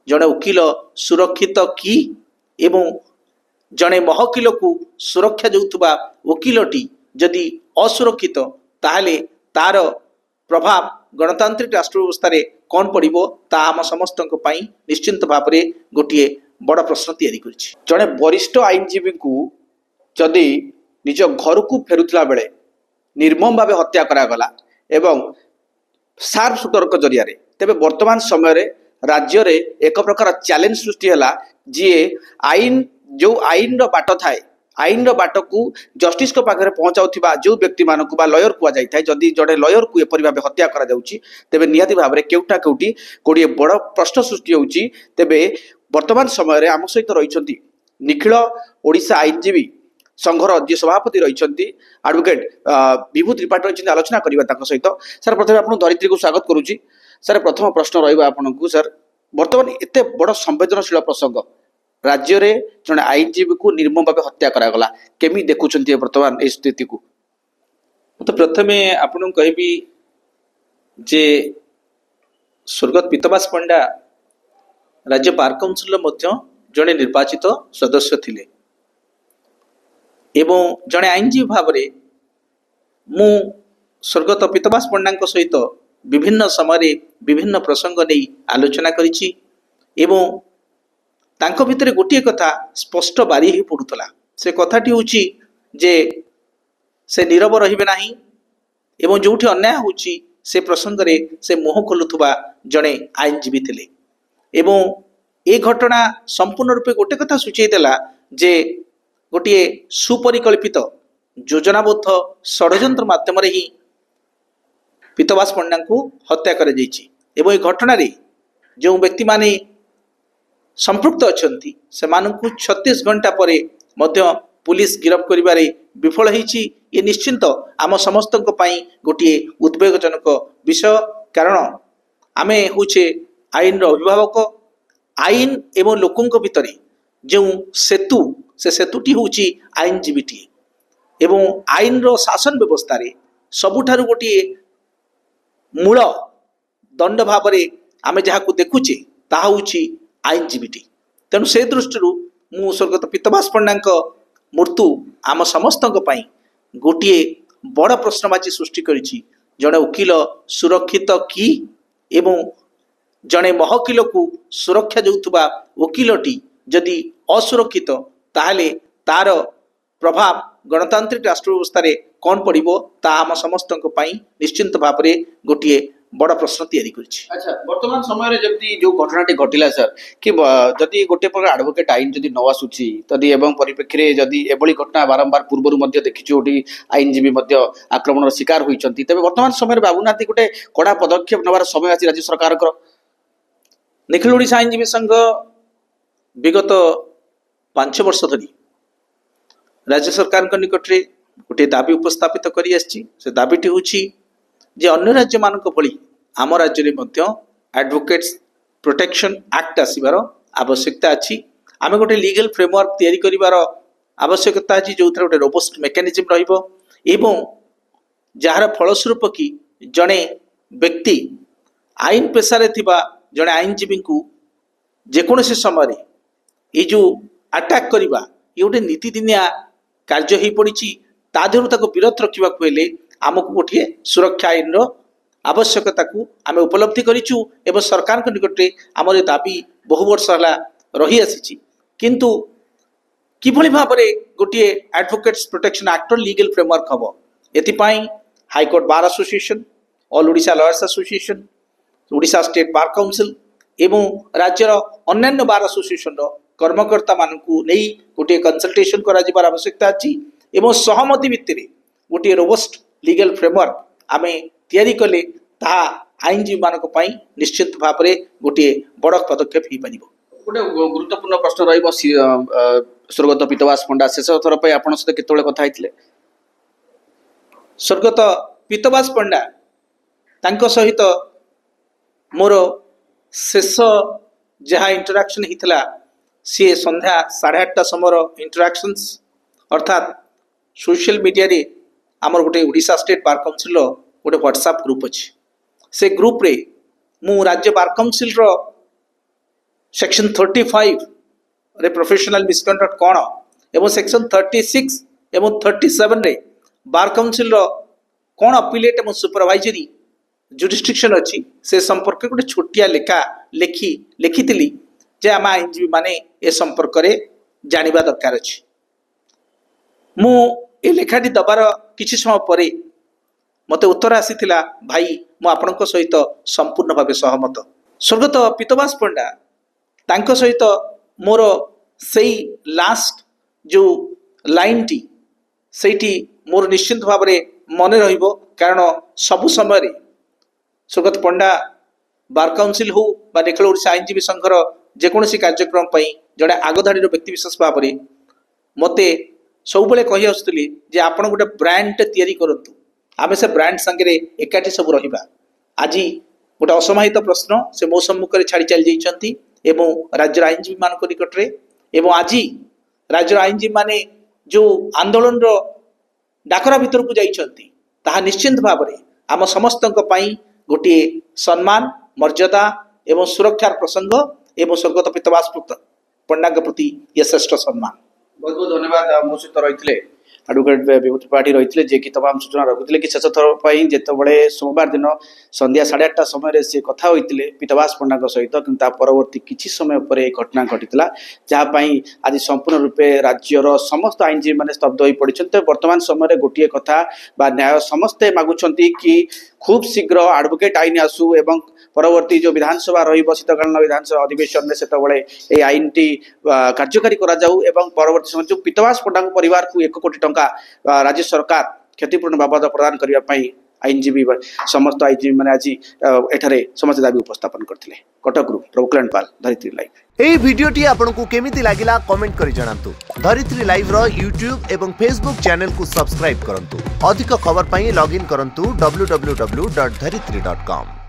जड़े वकिल सुरक्षित कि एवं जड़े महकिल को सुरक्षा देउथुबा वकिलटी जदि असुरक्षित ताहले तार प्रभाव गणतांत्रिक राष्ट्र व्यवस्था कौन पड़ो ता आम समस्त निश्चिंत भाव में गोटे बड़ प्रश्न तैयारी करिछि। जड़े वरिष्ठ आईनजीवी को जदि निज घर को फेरुला बेले निर्मम भाव हत्या करागला एवं सार्प सुतर्क जरिया तेबे वर्तमान समय रे राज्य रे एक प्रकार चैलेंज सृष्टि है जी आईन जो आईन रो बाट थाए आईन रो बाट को जस्टिस को पाखे पहुंचाउथिबा जो व्यक्ति मानक बा लॉयर कुआ जाय थाए जदि जड़े लॉयर को एपरि भाव हत्या करा जाउची तेबे निहाती भाव में केउटा केउटी कोडिए बड़ प्रश्न सृष्टि होउची। तेबे वर्तमान समय रे आम सहित रहिसंती निखिल ओडिशा आईनजीवी संघर जी सभापति रही एडवोकेट विभू त्रिपाठी रही आलोचना करवा सहित सर प्रथम आपको धरित्री को स्वागत करुच्ची। सर प्रथम प्रश्न रहा सर बर्तमान एत बड़ संवेदनशील प्रसंग राज्य रे जड़े आईनजीवी को निर्मम भाव हत्या करागला केमी देखुंत बर्तमान ए स्थिति को? तो प्रथमे आपन कहबी जे स्वर्गत पीतवास पंडा राज्य बार काउंसिल जड़े निर्वाचित सदस्य थिले एवं जड़े आईनजीवी भाव में मु स्वर्गत पीतवास पंडा सहित विभिन्न समय विभिन्न प्रसंग नहीं आलोचना करिछि एवं तांको भितरे गोटे कथा स्पष्ट बारी ही पड़ूला से कथाटी होची जे से नीरव रहिबे नाही एवं जोठी अन्याय होची से प्रसंग रे से मुह खोलुथुबा जड़े आईनजीवी थिले एवं ए घटना संपूर्ण रूपे गोटे कथा सूचई देला जे गोटे सुपरिकल्पित योजनाबद्ध षड्यंत्र माध्यम ही पीतवास पंडा को हत्या कर एवं घटना जो व्यक्ति माने संपृक्त अच्छा से 36 घंटा पर पुलिस गिरफ्त कर विफल होती ये निश्चिंत आम समस्त गोटे उद्वेगजनक विषय कारण आमे होचे आईन अभिभावक आईन एवं लोकों भितर जो सेतु से सेतुटी होची आईनजीवीटी एवं आईन रो शासन व्यवस्था रे सबुठारु गोटे मूल दंड भाव में आमे जहाँ देखुचे ताहा होची आईनजीवीटी। तेणु से दृष्टि मु स्वर्गत पीतवास पंडा मृत्यु आम समस्त गोटे बड़ प्रश्नवाची सृष्टि करिछि। जड़े वकिल सुरक्षित कि एवं जड़े महकिल को सुरक्षा देउथुबा वकिलटी जदि असुरक्षित ताहले तार प्रभाव गणतांत्रिक राष्ट्र व्यवस्था कौन पड़ो ता आम समस्त निश्चिंत भाव में गोटे बड़ प्रश्न तैयारी करिछि। अच्छा वर्तमान समय जब जो घटनाटी घटिला सर कि जदि गोटे प्रकार एडवोकेट आईन जदि न आसुछि तदि एवं परिप्रेक्षी जदि एभली घटना बारंबार पूर्वर देखिछु गोटे आईनजीवी आक्रमण शिकार होइछंती तबे वर्तमान समय बाबूनाथी गोटे कड़ा पदक्षेप नवार समय आछि राज्य सरकार निखिल ओडिशा आईनजीवी संघ विगत 5 वर्ष धरी राज्य सरकार निकट में गोटे दाबी उपस्थापित करी आछि। से दाबीटी होछि जे अन्य राज्य मानक भली आम राज्य में एडवोकेट्स प्रोटेक्शन एक्ट आसबार आवश्यकता अच्छी आम गोटे लीगल फ्रेमवर्क तैयारी करिवार आवश्यकता अच्छी जो गोटे रोबस्ट मेकानिज्म रहिबो एवं जार फलस्वरूप कि जड़े व्यक्ति आईन पेशारे थिबा जड़े आईनजीवी को जेकोसी समय ये जो अटैक करवा ये गोटे नीतिदिनिया कार्य हो पड़ी ता देहरु विरत रखा हेले आमको गोटे सुरक्षा आईन आवश्यकता को आम उपलब्धि करिछु एवं सरकार के निकट में आम दाबी बहु वर्ष है रही आसी किंतु किभली भाव में गोटे advocates protection act legal framework हम एथिपाई high court bar association all Odisha lawyers association Odisha state bar council एवं राज्यर अन्य बार एसोसिएशन कर्मकर्ता मानू नहीं गोटे कंसल्टेशन कर आवश्यकता अच्छी एवं सहमति भित्तिर गोटे रोबस्ट लीगल फ्रेमवर्क आम तैयारी कले ता आईनजीवी मानक निश्चित भाव में गोटे बड़ पदक्षेप हो पार। गोटे गुरुत्वपूर्ण प्रश्न स्वर्गत पीतवास पंडा शेष थर पर आप सहित कथा होते स्वर्गत पीतवास पंडा तांको सहित मोर शेष जहाँ इंटराक्शन होता सी संध्या 8:30 समय इंटराक्शंस अर्थात सोशल मीडिया रे आमर गोटे ओडिशा स्टेट बार काउंसिल गोटे व्हाट्सएप ग्रुप अच्छे से ग्रुप रे मु राज्य बार काउंसिल सेक्शन 35 रे प्रोफेशनल मिसकंडक्ट कौन एवं सेक्शन 36 एवं 37 रे बार काउंसिल रो कौन अपीलेट एवं सुपरवाइजरी जुरिस्डिक्शन अच्छी से संपर्क गोटे छोटिया लेखा लिखी जे आम आईनजीवी माने ए संपर्क रे जानिबा दरकार अछि। मु ए लेखाटी दबार किछि समय परे मते उत्तर आसीथिला भाई मु आपनक सहित संपूर्ण भावे सहमत। स्वर्गत पीतवास पंडा तांको सहित मोर सेई लास्ट जो लाइन टी सेठी मोर निश्चित भाव में मन रहिबो कारण सबु समय रे स्वर्गत पंडा बार काउंसिल हो बा निखिल ओडिशा आईनजीवी संघर जेकोसी कार्यक्रम पई जड़े आगधाड़ी व्यक्ति विशेष भाव में मते सब बेले कही आसुली जे आपण गोटे ब्रांड तैयारी करंतु आमे से ब्रांड संगे एकाठी सब रहिबा। आज गोटे असमाहित प्रश्न से मो सम्मुख में छाड़ी चली जाइछंती एवं राज्य आईनजीवी मान निकट रे एवं आज राज्य आईनजीवी माने जो आंदोलन रो डाकरा भीतर को जाइछंती ताहा निश्चिंत भाव में आम समस्त गोटे सम्मान मर्यादा एवं सुरक्षार प्रसंग एवं स्वर्गत पीतवास पंडा प्रति ये श्रेष्ठ सम्मान। बहुत बहुत धन्यवाद। मो सहित रही एडवोकेट विभूति त्रिपाठी रही जे कि तमाम सूचना रखुते कि शेष थर पर जितेबाला सोमवार दिन संध्या 8:30 समय से कथा होते पीतवास पंडा सहित कि परवर्ती किसी समय पर घटना घटी जहाँपाई आज संपूर्ण रूपे राज्यर समस्त आईनजीवी मैंने स्तब्ध हो पड़ते। वर्तमान समय गोटे कथा न्याय समस्ते मागुंट कि खूब शीघ्र एडवोकेट आईन आसू एवं परवर्ती जो विधानसभा शीतकालीन विधानसभा अधिवेशन में से आईन टी कार्यकारी करा परवर्ती समय जो पीतवास पंडा परिवार को 1 कोटी टंका राज्य सरकार क्षतिपूर्ण बाबद प्रदान करने आईनजीवी समस्त आईनजीवी मैंने आज एठारे समस्त दाबी उपस्थापन करते। कटकरू प्रभुकल्याण पाल, धरित्री लाइव। एई भिडियोटी आपनकु केमिति लागिला कमेंट करि जणांतु। धरित्री लाइव रो यूट्यूब एवं फेसबुक चैनल को सब्सक्राइब करंतु। अधिक खबर पई लॉगिन करंतु www.dharitri.com।